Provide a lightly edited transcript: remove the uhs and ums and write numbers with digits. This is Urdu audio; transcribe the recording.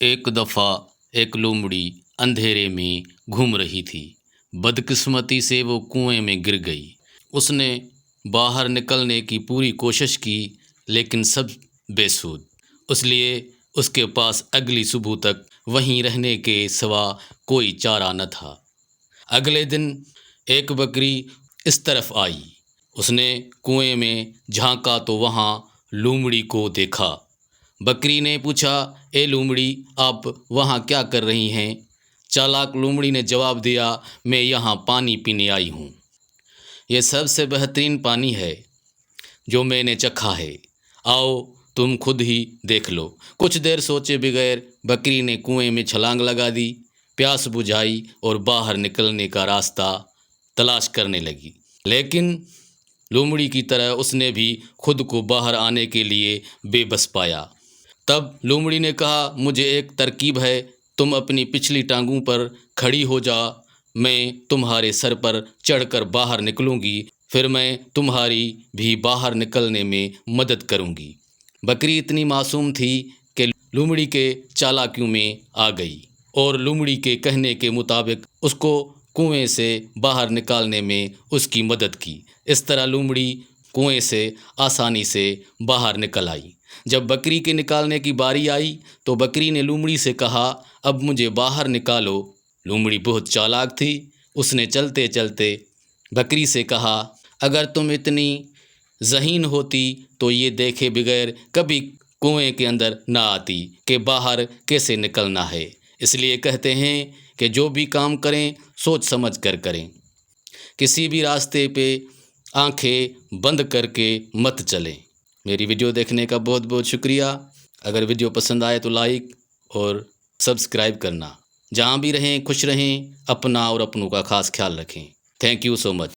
ایک دفعہ ایک لومڑی اندھیرے میں گھوم رہی تھی۔ بدقسمتی سے وہ کنویں میں گر گئی۔ اس نے باہر نکلنے کی پوری کوشش کی لیکن سب بے سود، اس لیے اس کے پاس اگلی صبح تک وہیں رہنے کے سوا کوئی چارہ نہ تھا۔ اگلے دن ایک بکری اس طرف آئی۔ اس نے کنویں میں جھانکا تو وہاں لومڑی کو دیکھا۔ بکری نے پوچھا، اے لومڑی، آپ وہاں کیا کر رہی ہیں؟ چالاک لومڑی نے جواب دیا، میں یہاں پانی پینے آئی ہوں۔ یہ سب سے بہترین پانی ہے جو میں نے چکھا ہے، آؤ تم خود ہی دیکھ لو۔ کچھ دیر سوچے بغیر بکری نے کنویں میں چھلانگ لگا دی، پیاس بجھائی اور باہر نکلنے کا راستہ تلاش کرنے لگی۔ لیکن لومڑی کی طرح اس نے بھی خود کو باہر آنے کے لیے بے بس پایا۔ تب لومڑی نے کہا، مجھے ایک ترکیب ہے، تم اپنی پچھلی ٹانگوں پر کھڑی ہو جا، میں تمہارے سر پر چڑھ کر باہر نکلوں گی، پھر میں تمہاری بھی باہر نکلنے میں مدد کروں گی۔ بکری اتنی معصوم تھی کہ لومڑی کے چالاکیوں میں آ گئی اور لومڑی کے کہنے کے مطابق اس کو کنویں سے باہر نکالنے میں اس کی مدد کی۔ اس طرح لومڑی کنویں سے آسانی سے باہر نکل آئی۔ جب بکری کے نکالنے کی باری آئی تو بکری نے لومڑی سے کہا، اب مجھے باہر نکالو۔ لومڑی بہت چالاک تھی، اس نے چلتے چلتے بکری سے کہا، اگر تم اتنی ذہین ہوتی تو یہ دیکھے بغیر کبھی کنویں کے اندر نہ آتی کہ باہر کیسے نکلنا ہے۔ اس لیے کہتے ہیں کہ جو بھی کام کریں سوچ سمجھ کر کریں۔ کسی بھی راستے پہ آنکھیں بند کر کے مت چلیں۔ میری ویڈیو دیکھنے کا بہت بہت شکریہ۔ اگر ویڈیو پسند آئے تو لائک اور سبسکرائب کرنا۔ جہاں بھی رہیں خوش رہیں، اپنا اور اپنوں کا خاص خیال رکھیں۔ Thank you so much.